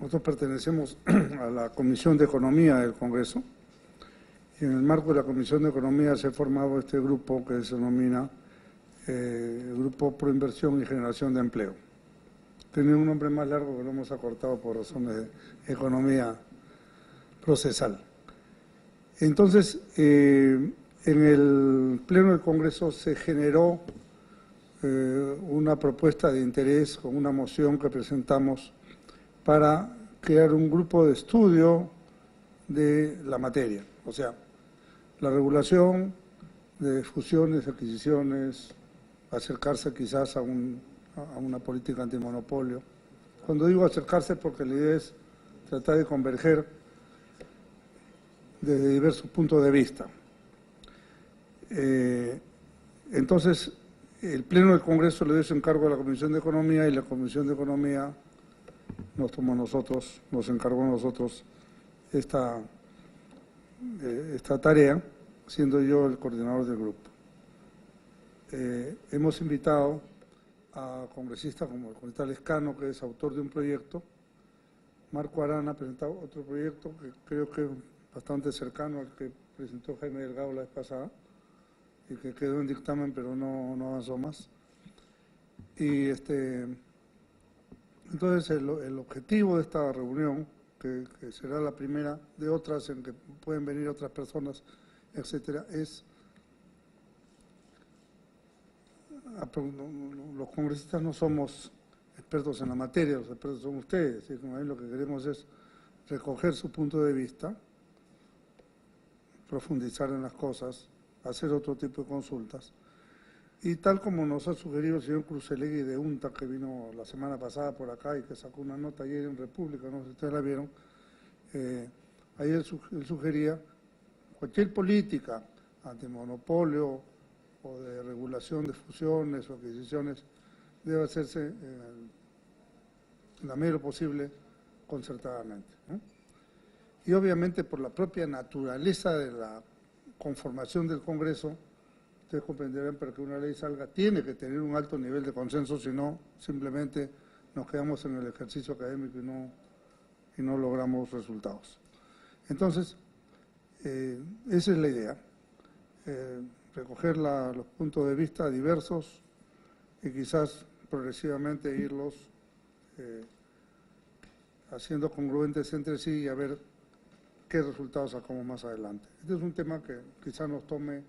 Nosotros pertenecemos a la Comisión de Economía del Congreso y en el marco de la Comisión de Economía se ha formado este grupo que se denomina Grupo Pro Inversión y Generación de Empleo. Tiene un nombre más largo que lo hemos acortado por razones de economía procesal. Entonces, en el Pleno del Congreso se generó una propuesta de interés con una moción que presentamos para crear un grupo de estudio de la materia, o sea, la regulación de fusiones, adquisiciones, acercarse quizás a una política antimonopolio. Cuando digo acercarse, porque la idea es tratar de converger desde diversos puntos de vista. Entonces, el Pleno del Congreso le dio ese encargo a la Comisión de Economía y la Comisión de Economía nos encargó a nosotros esta tarea, siendo yo el coordinador del grupo. Hemos invitado a congresistas como el congresista Lescano, que es autor de un proyecto. Marco Arana ha presentado otro proyecto que creo que es bastante cercano al que presentó Jaime Delgado la vez pasada y que quedó en dictamen pero no avanzó más. Y entonces el objetivo de esta reunión, que será la primera de otras en que pueden venir otras personas, etcétera, es los congresistas no somos expertos en la materia, los expertos son ustedes, y como ven, lo que queremos es recoger su punto de vista, profundizar en las cosas, hacer otro tipo de consultas. Y tal como nos ha sugerido el señor Crucelegui de UNTA, que vino la semana pasada por acá y que sacó una nota ayer en República, no sé si ustedes la vieron, ayer él sugería cualquier política antimonopolio o de regulación de fusiones o adquisiciones debe hacerse en la medida posible concertadamente, ¿no? Y obviamente por la propia naturaleza de la conformación del Congreso, ustedes comprenderán, para que una ley salga tiene que tener un alto nivel de consenso, si no simplemente nos quedamos en el ejercicio académico y no logramos resultados. Entonces, esa es la idea, recoger los puntos de vista diversos y quizás progresivamente irlos haciendo congruentes entre sí y a ver qué resultados sacamos más adelante. Este es un tema que quizás nos tome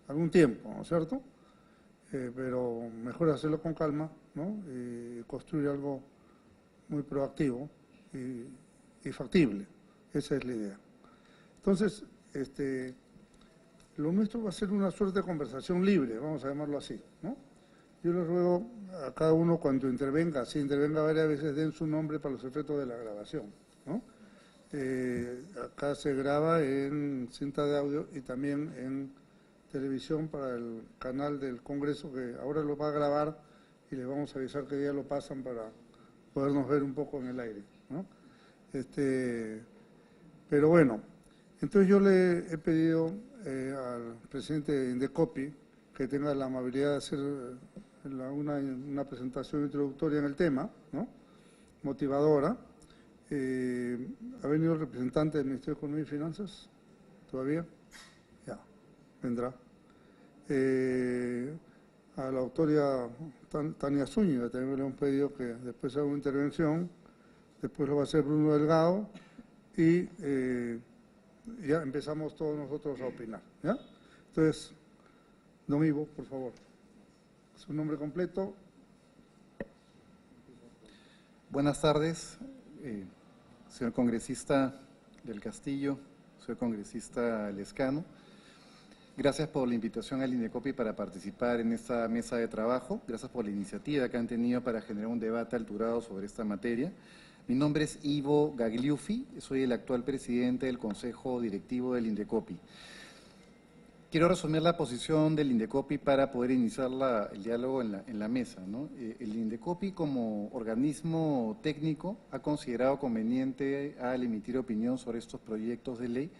algún tiempo, ¿no es cierto? Pero mejor hacerlo con calma, ¿no? Y construir algo muy proactivo y factible. Esa es la idea. Entonces, lo nuestro va a ser una suerte de conversación libre, vamos a llamarlo así, ¿no? Yo les ruego a cada uno cuando intervenga, si intervenga varias veces, den su nombre para los efectos de la grabación, ¿no? Acá se graba en cinta de audio y también en televisión para el canal del Congreso, que ahora lo va a grabar y les vamos a avisar qué día lo pasan para podernos ver un poco en el aire, ¿no? Pero bueno, entonces yo le he pedido al presidente de Indecopi que tenga la amabilidad de hacer una presentación introductoria en el tema, ¿no? Motivadora. ¿Ha venido el representante del Ministerio de Economía y Finanzas? ¿Todavía? Ya, vendrá. A la autoridad Tania Zúñiga también le hemos pedido que después haga una intervención, después lo va a hacer Bruno Delgado y ya empezamos todos nosotros a opinar, ¿ya? Entonces, don Ivo, por favor, su nombre completo. Buenas tardes, señor congresista del Castillo, señor congresista Lescano. Gracias por la invitación al Indecopi para participar en esta mesa de trabajo. Gracias por la iniciativa que han tenido para generar un debate alturado sobre esta materia. Mi nombre es Ivo Gagliuffi, soy el actual presidente del Consejo Directivo del Indecopi. Quiero resumir la posición del Indecopi para poder iniciar el diálogo en la mesa, ¿no? El Indecopi, como organismo técnico, ha considerado conveniente al emitir opinión sobre estos proyectos de ley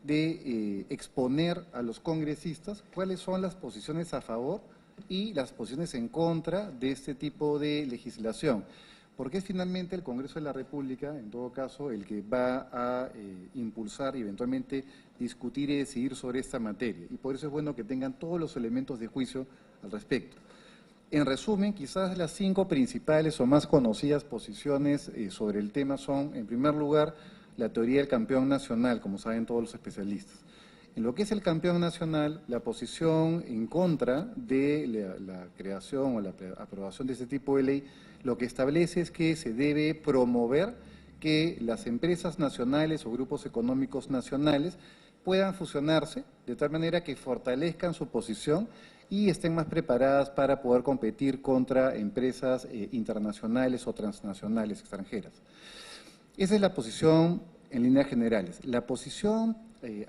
de exponer a los congresistas cuáles son las posiciones a favor y las posiciones en contra de este tipo de legislación, porque es finalmente el Congreso de la República, en todo caso, el que va a impulsar y eventualmente discutir y decidir sobre esta materia. Y por eso es bueno que tengan todos los elementos de juicio al respecto. En resumen, quizás las 5 principales o más conocidas posiciones sobre el tema son, en primer lugar, la teoría del campeón nacional, como saben todos los especialistas. En lo que es el campeón nacional, la posición en contra de la creación o la aprobación de este tipo de ley, lo que establece es que se debe promover que las empresas nacionales o grupos económicos nacionales puedan fusionarse de tal manera que fortalezcan su posición y estén más preparadas para poder competir contra empresas internacionales o transnacionales extranjeras. Esa es la posición en líneas generales. La posición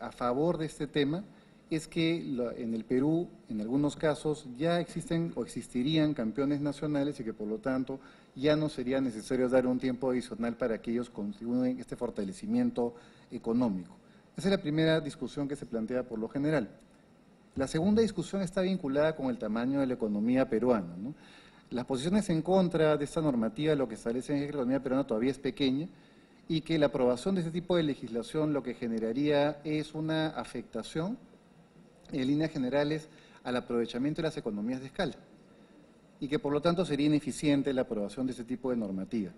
a favor de este tema es que en el Perú, en algunos casos, ya existen o existirían campeones nacionales y que, por lo tanto, ya no sería necesario dar un tiempo adicional para que ellos continúen este fortalecimiento económico. Esa es la primera discusión que se plantea por lo general. La segunda discusión está vinculada con el tamaño de la economía peruana, ¿no? Las posiciones en contra de esta normativa lo que establecen es que la economía peruana todavía es pequeña y que la aprobación de este tipo de legislación lo que generaría es una afectación, en líneas generales, al aprovechamiento de las economías de escala y que por lo tanto sería ineficiente la aprobación de este tipo de normativa.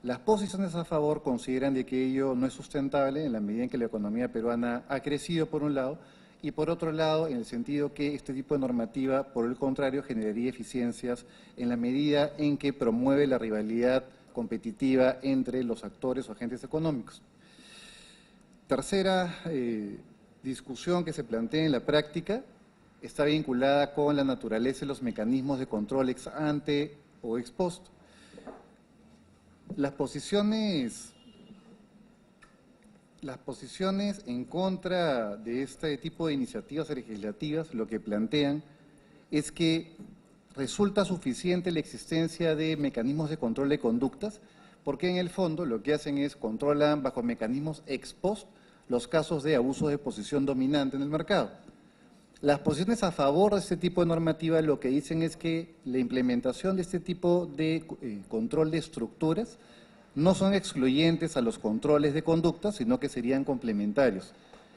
Las posiciones a favor consideran de que ello no es sustentable en la medida en que la economía peruana ha crecido por un lado y por otro lado en el sentido que este tipo de normativa, por el contrario, generaría eficiencias en la medida en que promueve la rivalidad competitiva entre los actores o agentes económicos. Tercera discusión que se plantea en la práctica está vinculada con la naturaleza de los mecanismos de control ex ante o ex post. Las posiciones en contra de este tipo de iniciativas legislativas lo que plantean es que resulta suficiente la existencia de mecanismos de control de conductas, porque en el fondo lo que hacen es controlan bajo mecanismos ex post los casos de abuso de posición dominante en el mercado. Las posiciones a favor de este tipo de normativa lo que dicen es que la implementación de este tipo de control de estructuras no son excluyentes a los controles de conductas, sino que serían complementarios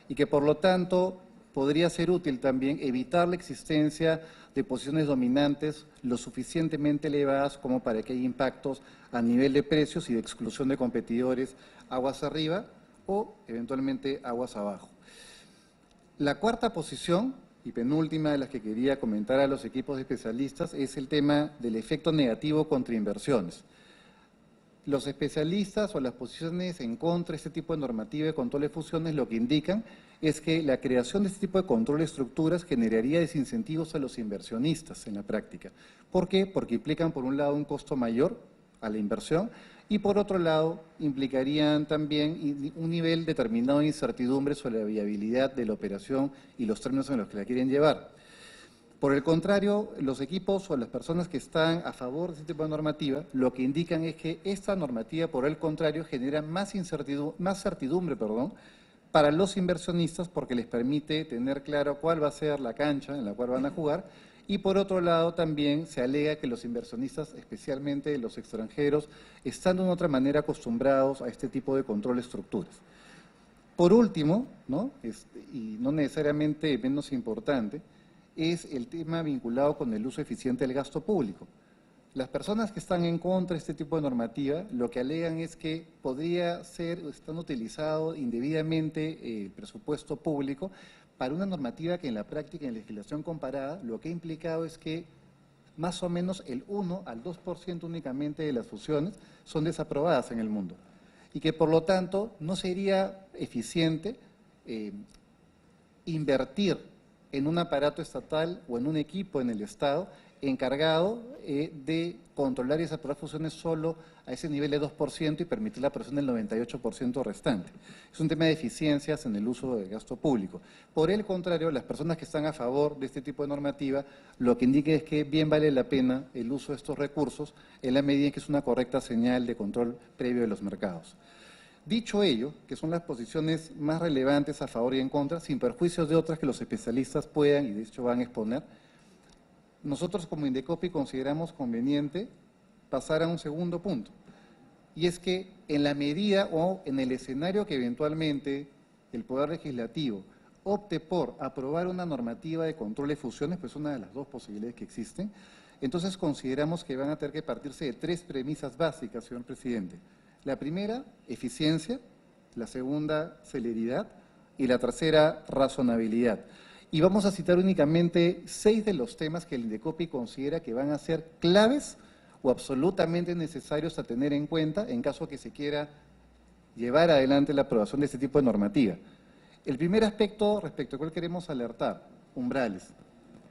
y que por lo tanto podría ser útil también evitar la existencia de posiciones dominantes lo suficientemente elevadas como para que haya impactos a nivel de precios y de exclusión de competidores aguas arriba o eventualmente aguas abajo. La cuarta posición y penúltima de las que quería comentar a los equipos de especialistas es el tema del efecto negativo contra inversiones. Los especialistas o las posiciones en contra de este tipo de normativa de control de fusiones lo que indican es que la creación de este tipo de control de estructuras generaría desincentivos a los inversionistas en la práctica. ¿Por qué? Porque implican, por un lado, un costo mayor a la inversión y, por otro lado, implicarían también un nivel determinado de incertidumbre sobre la viabilidad de la operación y los términos en los que la quieren llevar. Por el contrario, los equipos o las personas que están a favor de este tipo de normativa, lo que indican es que esta normativa, por el contrario, genera más certidumbre, para los inversionistas porque les permite tener claro cuál va a ser la cancha en la cual van a jugar y por otro lado también se alega que los inversionistas, especialmente los extranjeros, están de una otra manera acostumbrados a este tipo de control de estructuras. Por último, y no necesariamente menos importante, es el tema vinculado con el uso eficiente del gasto público. Las personas que están en contra de este tipo de normativa lo que alegan es que podría ser, están utilizado indebidamente el presupuesto público para una normativa que en la práctica, en legislación comparada, lo que ha implicado es que más o menos el 1 al 2% únicamente de las fusiones son desaprobadas en el mundo y que por lo tanto no sería eficiente invertir en un aparato estatal o en un equipo en el Estado encargado de controlar y desaprobar fusiones solo a ese nivel de 2% y permitir la aprobación del 98% restante. Es un tema de eficiencias en el uso del gasto público. Por el contrario, las personas que están a favor de este tipo de normativa lo que indica es que bien vale la pena el uso de estos recursos en la medida en que es una correcta señal de control previo de los mercados. Dicho ello, que son las posiciones más relevantes a favor y en contra, sin perjuicios de otras que los especialistas puedan y de hecho van a exponer, nosotros como Indecopi consideramos conveniente pasar a un segundo punto, y es que en la medida o en el escenario que eventualmente el Poder Legislativo opte por aprobar una normativa de control de fusiones, pues una de las dos posibilidades que existen, entonces consideramos que van a tener que partirse de tres premisas básicas, señor presidente. La primera, eficiencia; la segunda, celeridad; y la tercera, razonabilidad. Y vamos a citar únicamente 6 de los temas que el INDECOPI considera que van a ser claves o absolutamente necesarios a tener en cuenta en caso que se quiera llevar adelante la aprobación de este tipo de normativa. El primer aspecto respecto al cual queremos alertar, umbrales.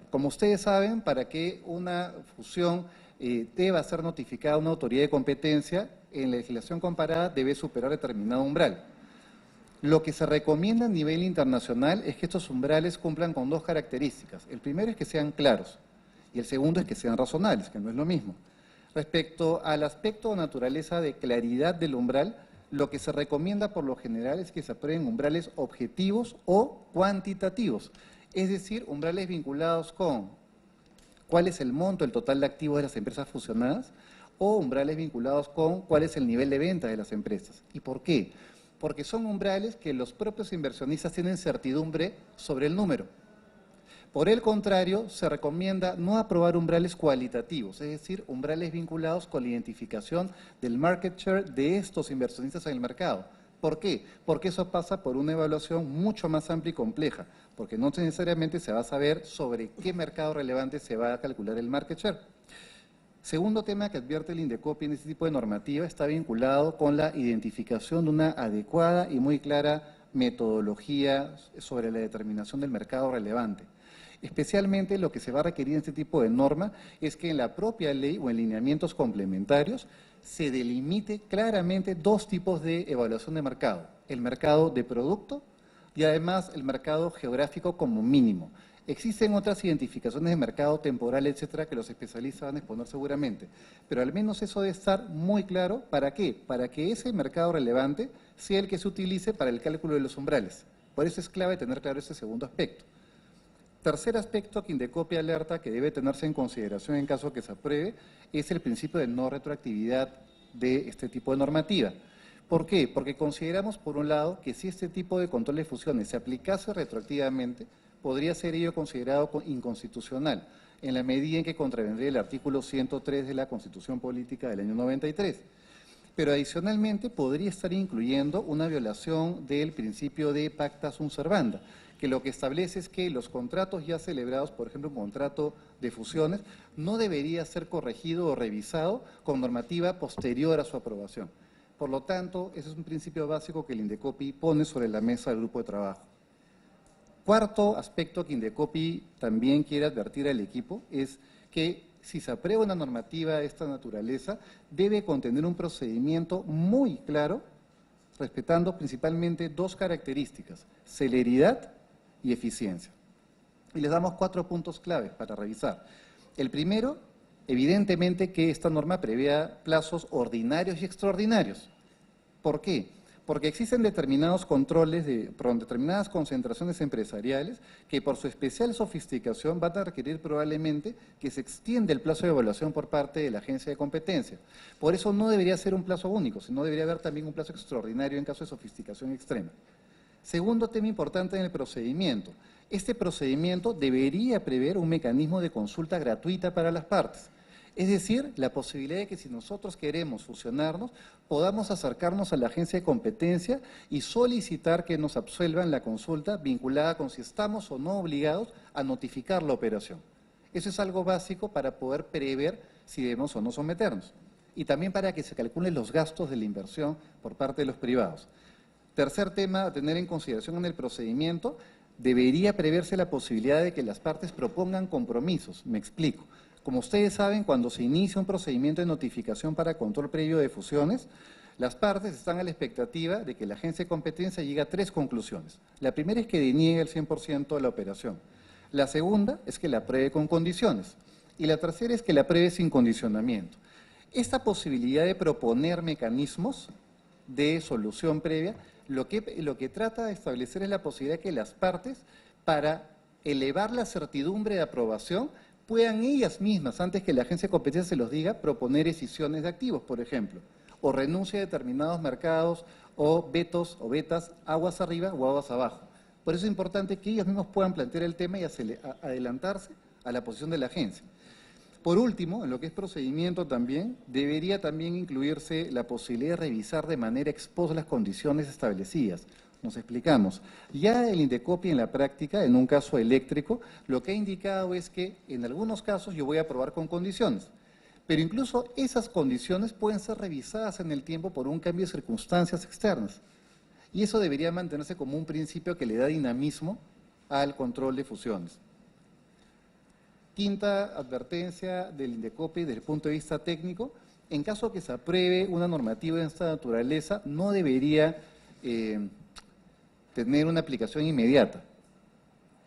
Como ustedes saben, para que una fusión deba ser notificada a una autoridad de competencia, en la legislación comparada debe superar determinado umbral. Lo que se recomienda a nivel internacional es que estos umbrales cumplan con dos características. El primero es que sean claros y el segundo es que sean razonables, que no es lo mismo. Respecto al aspecto o naturaleza de claridad del umbral, lo que se recomienda por lo general es que se aprueben umbrales objetivos o cuantitativos, es decir, umbrales vinculados con cuál es el monto, el total de activos de las empresas fusionadas, o umbrales vinculados con cuál es el nivel de venta de las empresas. ¿Y por qué? Porque son umbrales que los propios inversionistas tienen certidumbre sobre el número. Por el contrario, se recomienda no aprobar umbrales cualitativos, es decir, umbrales vinculados con la identificación del market share de estos inversionistas en el mercado. ¿Por qué? Porque eso pasa por una evaluación mucho más amplia y compleja, porque no necesariamente se va a saber sobre qué mercado relevante se va a calcular el market share. Segundo tema que advierte el INDECOPI en este tipo de normativa está vinculado con la identificación de una adecuada y muy clara metodología sobre la determinación del mercado relevante. Especialmente lo que se va a requerir en este tipo de norma es que en la propia ley o en lineamientos complementarios se delimite claramente dos tipos de evaluación de mercado: el mercado de producto y además el mercado geográfico como mínimo. Existen otras identificaciones de mercado temporal, etcétera, que los especialistas van a exponer seguramente, pero al menos eso debe estar muy claro. ¿Para qué? Para que ese mercado relevante sea el que se utilice para el cálculo de los umbrales. Por eso es clave tener claro ese segundo aspecto. Tercer aspecto que INDECOPI alerta que debe tenerse en consideración en caso que se apruebe es el principio de no retroactividad de este tipo de normativa. ¿Por qué? Porque consideramos, por un lado, que si este tipo de control de fusiones se aplicase retroactivamente, podría ser ello considerado inconstitucional, en la medida en que contravendría el artículo 103 de la Constitución Política del año 93. Pero adicionalmente podría estar incluyendo una violación del principio de pacta sunt servanda, que lo que establece es que los contratos ya celebrados, por ejemplo, un contrato de fusiones, no debería ser corregido o revisado con normativa posterior a su aprobación. Por lo tanto, ese es un principio básico que el INDECOPI pone sobre la mesa del grupo de trabajo. Cuarto aspecto que INDECOPI también quiere advertir al equipo es que si se aprueba una normativa de esta naturaleza, debe contener un procedimiento muy claro, respetando principalmente dos características: celeridad y eficiencia. Y les damos 4 puntos claves para revisar. El primero, evidentemente que esta norma prevea plazos ordinarios y extraordinarios. ¿Por qué? Porque existen determinados controles, determinadas concentraciones empresariales que por su especial sofisticación van a requerir probablemente que se extienda el plazo de evaluación por parte de la agencia de competencia. Por eso no debería ser un plazo único, sino debería haber también un plazo extraordinario en caso de sofisticación extrema. Segundo tema importante en el procedimiento: este procedimiento debería prever un mecanismo de consulta gratuita para las partes. Es decir, la posibilidad de que si nosotros queremos fusionarnos, podamos acercarnos a la agencia de competencia y solicitar que nos absuelvan la consulta vinculada con si estamos o no obligados a notificar la operación. Eso es algo básico para poder prever si debemos o no someternos. Y también para que se calculen los gastos de la inversión por parte de los privados. Tercer tema a tener en consideración en el procedimiento: debería preverse la posibilidad de que las partes propongan compromisos. Me explico. Como ustedes saben, cuando se inicia un procedimiento de notificación para control previo de fusiones, las partes están a la expectativa de que la agencia de competencia llegue a 3 conclusiones. La primera es que deniegue el 100% de la operación. La segunda es que la apruebe con condiciones. Y la tercera es que la apruebe sin condicionamiento. Esta posibilidad de proponer mecanismos de solución previa, lo que trata de establecer es la posibilidad de que las partes, para elevar la certidumbre de aprobación, puedan ellas mismas, antes que la agencia de competencia se los diga, proponer escisiones de activos, por ejemplo, o renuncia a determinados mercados o vetos o vetas aguas arriba o aguas abajo. Por eso es importante que ellos mismos puedan plantear el tema y adelantarse a la posición de la agencia. Por último, en lo que es procedimiento también, debería también incluirse la posibilidad de revisar de manera ex post las condiciones establecidas. Nos explicamos. Ya el Indecopi en la práctica, en un caso eléctrico, lo que ha indicado es que en algunos casos yo voy a aprobar con condiciones, pero incluso esas condiciones pueden ser revisadas en el tiempo por un cambio de circunstancias externas. Y eso debería mantenerse como un principio que le da dinamismo al control de fusiones. Quinta advertencia del Indecopi desde el punto de vista técnico: en caso que se apruebe una normativa de esta naturaleza, no debería tener una aplicación inmediata.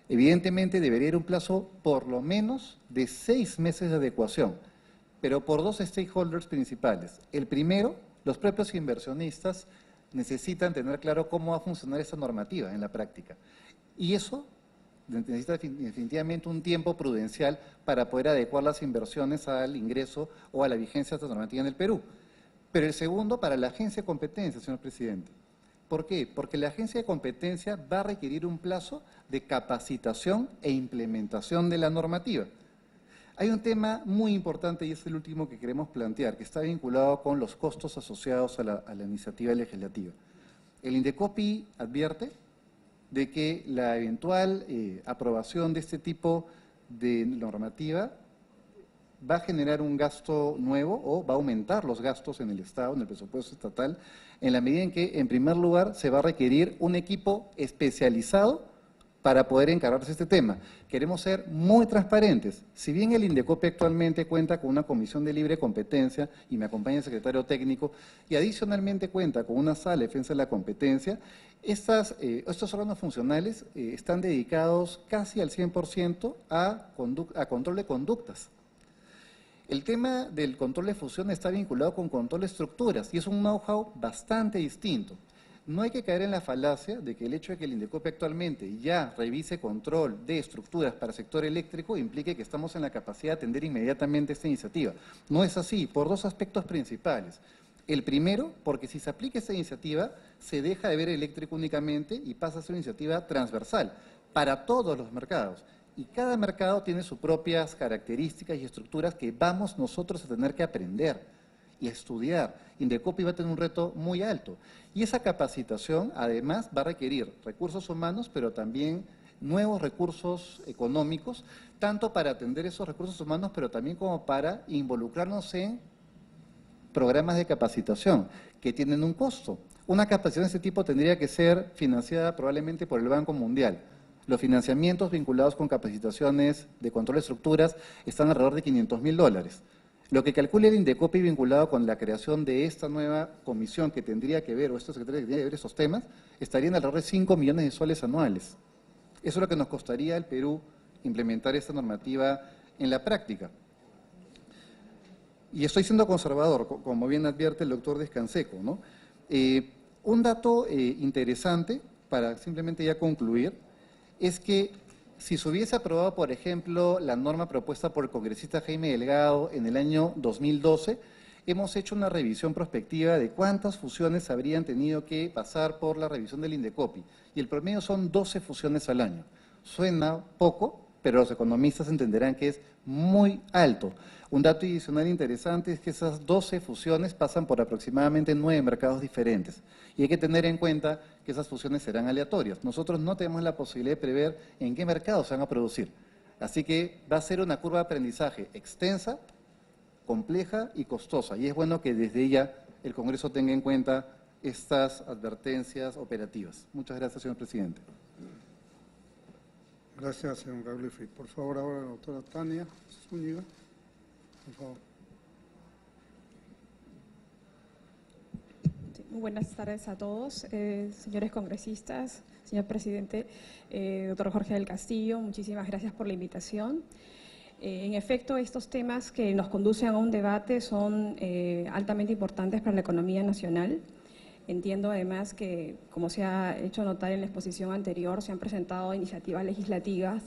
Evidentemente debería ir un plazo por lo menos de 6 meses de adecuación, pero por dos stakeholders principales. El primero, los propios inversionistas necesitan tener claro cómo va a funcionar esta normativa en la práctica. Y eso necesita definitivamente un tiempo prudencial para poder adecuar las inversiones al ingreso o a la vigencia de esta normativa en el Perú. Pero el segundo, para la agencia de competencia, señor presidente. ¿Por qué? Porque la agencia de competencia va a requerir un plazo de capacitación e implementación de la normativa. Hay un tema muy importante, y es el último que queremos plantear, que está vinculado con los costos asociados a la iniciativa legislativa. El Indecopi advierte de que la eventual aprobación de este tipo de normativa va a generar un gasto nuevo o va a aumentar los gastos en el Estado, en el presupuesto estatal, en la medida en que, en primer lugar, se va a requerir un equipo especializado para poder encargarse de este tema. Queremos ser muy transparentes. Si bien el Indecopi actualmente cuenta con una comisión de libre competencia, y me acompaña el secretario técnico, y adicionalmente cuenta con una sala de defensa de la competencia, estos órganos funcionales están dedicados casi al 100% a control de conductas. El tema del control de fusión está vinculado con control de estructuras y es un know-how bastante distinto. No hay que caer en la falacia de que el hecho de que el Indecopi actualmente ya revise control de estructuras para el sector eléctrico implique que estamos en la capacidad de atender inmediatamente esta iniciativa. No es así, por dos aspectos principales. El primero, porque si se aplica esta iniciativa, se deja de ver eléctrico únicamente y pasa a ser una iniciativa transversal para todos los mercados. Y cada mercado tiene sus propias características y estructuras que vamos nosotros a tener que aprender y a estudiar. Indecopi va a tener un reto muy alto. Y esa capacitación, además, va a requerir recursos humanos, pero también nuevos recursos económicos, tanto para atender esos recursos humanos, pero también como para involucrarnos en programas de capacitación que tienen un costo. Una capacitación de este tipo tendría que ser financiada probablemente por el Banco Mundial. Los financiamientos vinculados con capacitaciones de control de estructuras están alrededor de $500.000. Lo que calcula el Indecopi vinculado con la creación de esta nueva comisión que tendría que ver, o esta secretaría que tendría que ver estos temas, estarían alrededor de 5 millones de soles anuales. Eso es lo que nos costaría al Perú implementar esta normativa en la práctica. Y estoy siendo conservador, como bien advierte el doctor Descanseco, ¿no? Un dato interesante, para simplemente ya concluir, es que si se hubiese aprobado, por ejemplo, la norma propuesta por el congresista Jaime Delgado en el año 2012, hemos hecho una revisión prospectiva de cuántas fusiones habrían tenido que pasar por la revisión del Indecopi, y el promedio son 12 fusiones al año. Suena poco, pero los economistas entenderán que es muy alto. Un dato adicional interesante es que esas 12 fusiones pasan por aproximadamente 9 mercados diferentes. Y hay que tener en cuenta que esas fusiones serán aleatorias. Nosotros no tenemos la posibilidad de prever en qué mercados se van a producir. Así que va a ser una curva de aprendizaje extensa, compleja y costosa. Y es bueno que desde ella el Congreso tenga en cuenta estas advertencias operativas. Muchas gracias, señor presidente. Gracias, señor Gaglifi. Por favor, ahora la doctora Tania Zúñiga. Por favor. Muy buenas tardes a todos, señores congresistas, señor presidente, doctor Jorge del Castillo, muchísimas gracias por la invitación. En efecto, estos temas que nos conducen a un debate son altamente importantes para la economía nacional. Entiendo además que, como se ha hecho notar en la exposición anterior, se han presentado iniciativas legislativas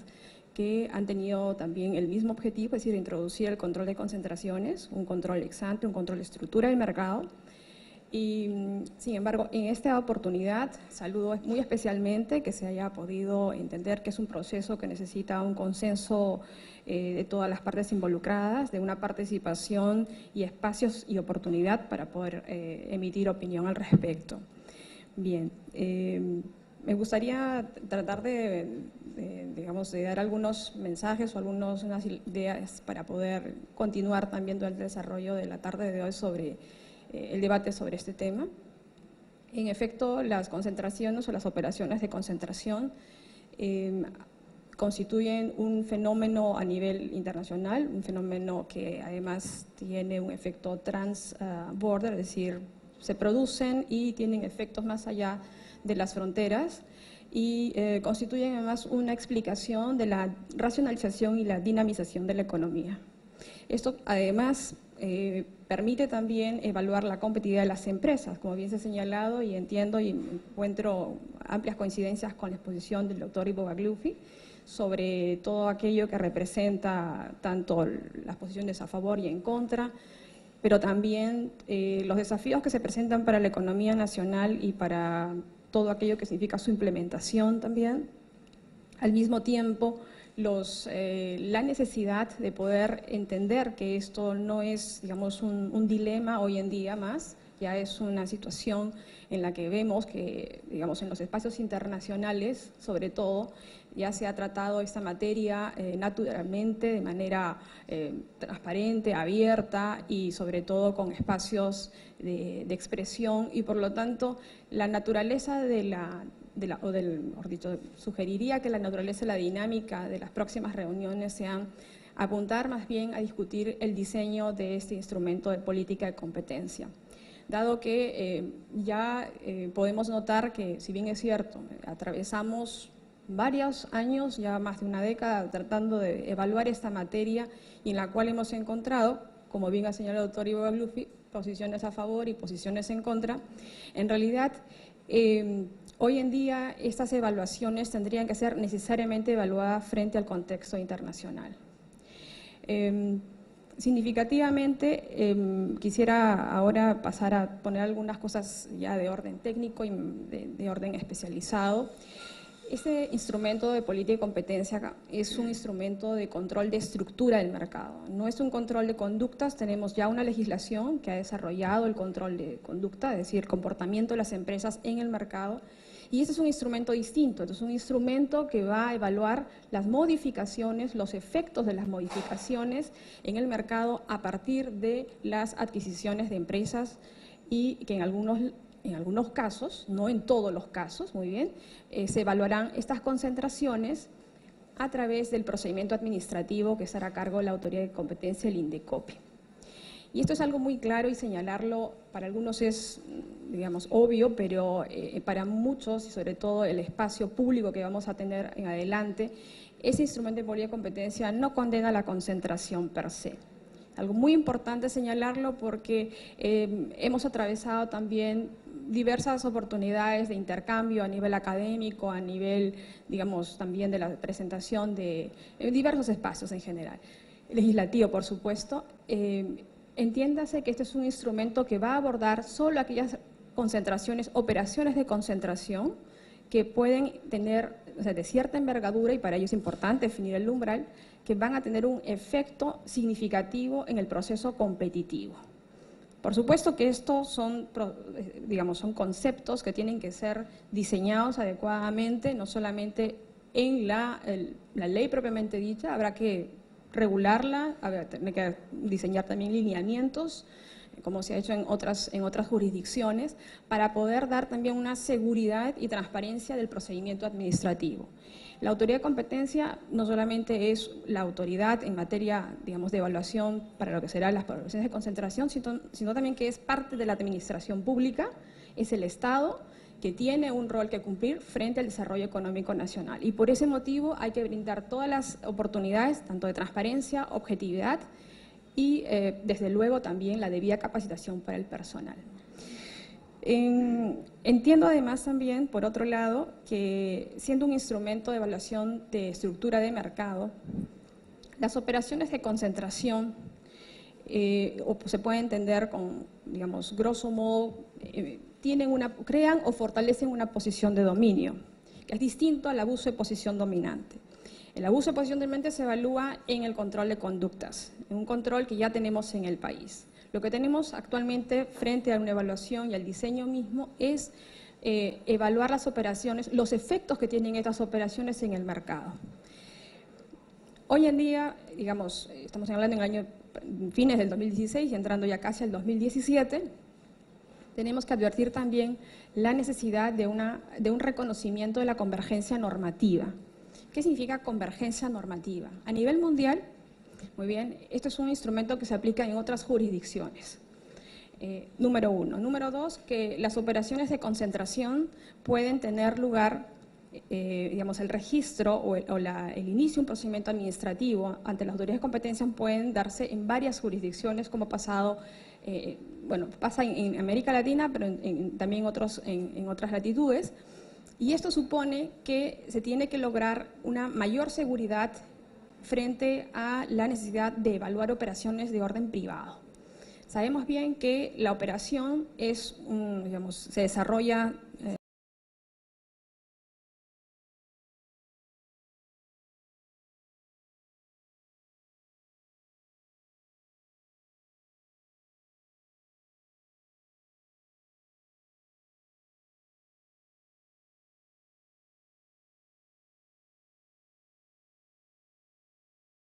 que han tenido también el mismo objetivo, es decir, introducir el control de concentraciones, un control ex ante, un control de estructura del mercado, Y, sin embargo, en esta oportunidad saludo muy especialmente que se haya podido entender que es un proceso que necesita un consenso de todas las partes involucradas, de una participación y espacios y oportunidad para poder emitir opinión al respecto. Bien, me gustaría tratar digamos, de dar algunos mensajes o unas ideas para poder continuar también durante el desarrollo de la tarde de hoy sobre el debate sobre este tema. En efecto, las concentraciones o las operaciones de concentración constituyen un fenómeno a nivel internacional, un fenómeno que además tiene un efecto trans-border, es decir, se producen y tienen efectos más allá de las fronteras y constituyen además una explicación de la racionalización y la dinamización de la economía. Esto además permite también evaluar la competitividad de las empresas, como bien se ha señalado, y entiendo y encuentro amplias coincidencias con la exposición del doctor Ivo Bagliuffi sobre todo aquello que representa tanto las posiciones a favor y en contra, pero también los desafíos que se presentan para la economía nacional y para todo aquello que significa su implementación también. Al mismo tiempo, la necesidad de poder entender que esto no es, digamos, un dilema hoy en día más, ya es una situación en la que vemos que, digamos, en los espacios internacionales, sobre todo, ya se ha tratado esta materia naturalmente, de manera transparente, abierta y sobre todo con espacios de expresión y por lo tanto la naturaleza mejor dicho, sugeriría que la naturaleza y la dinámica de las próximas reuniones sean apuntar más bien a discutir el diseño de este instrumento de política de competencia. Dado que ya podemos notar que, si bien es cierto, atravesamos varios años, ya más de una década, tratando de evaluar esta materia y en la cual hemos encontrado, como bien ha señalado el doctor Ivo Bagliuffi, posiciones a favor y posiciones en contra. En realidad, hoy en día estas evaluaciones tendrían que ser necesariamente evaluadas frente al contexto internacional. Significativamente, quisiera ahora pasar a poner algunas cosas ya de orden técnico y de orden especializado. Este instrumento de política y competencia es un instrumento de control de estructura del mercado. No es un control de conductas, tenemos ya una legislación que ha desarrollado el control de conducta, es decir, el comportamiento de las empresas en el mercado. Y este es un instrumento distinto, es un instrumento que va a evaluar las modificaciones, los efectos de las modificaciones en el mercado a partir de las adquisiciones de empresas y que en algunos casos, no en todos los casos, muy bien, se evaluarán estas concentraciones a través del procedimiento administrativo que estará a cargo de la Autoridad de Competencia, el INDECOPI. Y esto es algo muy claro y señalarlo, para algunos es, digamos, obvio, pero para muchos, y sobre todo el espacio público que vamos a tener en adelante, ese instrumento de política de competencia no condena la concentración per se. Algo muy importante señalarlo porque hemos atravesado también diversas oportunidades de intercambio a nivel académico, a nivel, digamos, también de la presentación de diversos espacios en general. Legislativo, por supuesto. Entiéndase que este es un instrumento que va a abordar solo aquellas concentraciones, operaciones de concentración que pueden tener, o sea, de cierta envergadura, y para ello es importante definir el umbral, que van a tener un efecto significativo en el proceso competitivo. Por supuesto que estos son, digamos, son conceptos que tienen que ser diseñados adecuadamente, no solamente en la ley propiamente dicha, habrá que regularla, tener que diseñar también lineamientos, como se ha hecho en otras jurisdicciones, para poder dar también una seguridad y transparencia del procedimiento administrativo. La autoridad de competencia no solamente es la autoridad en materia, digamos, de evaluación para lo que serán las evaluaciones de concentración, sino también que es parte de la administración pública, es el Estado, que tiene un rol que cumplir frente al desarrollo económico nacional. Y por ese motivo hay que brindar todas las oportunidades, tanto de transparencia, objetividad y, desde luego, también la debida capacitación para el personal. Entiendo además también, por otro lado, que siendo un instrumento de evaluación de estructura de mercado, las operaciones de concentración o se puede entender con, digamos, grosso modo, crean o fortalecen una posición de dominio, que es distinto al abuso de posición dominante. El abuso de posición dominante se evalúa en el control de conductas, en un control que ya tenemos en el país. Lo que tenemos actualmente frente a una evaluación y al diseño mismo es evaluar las operaciones, los efectos que tienen estas operaciones en el mercado. Hoy en día, digamos, estamos hablando en fines del 2016 y entrando ya casi al 2017, tenemos que advertir también la necesidad de un reconocimiento de la convergencia normativa. ¿Qué significa convergencia normativa? A nivel mundial, muy bien, esto es un instrumento que se aplica en otras jurisdicciones. Número uno. Número dos, que las operaciones de concentración pueden tener lugar, digamos, el registro o el inicio de un procedimiento administrativo ante las autoridades de competencia pueden darse en varias jurisdicciones, como pasa en América Latina, pero también en otras latitudes. Y esto supone que se tiene que lograr una mayor seguridad frente a la necesidad de evaluar operaciones de orden privado. Sabemos bien que la operación se desarrolla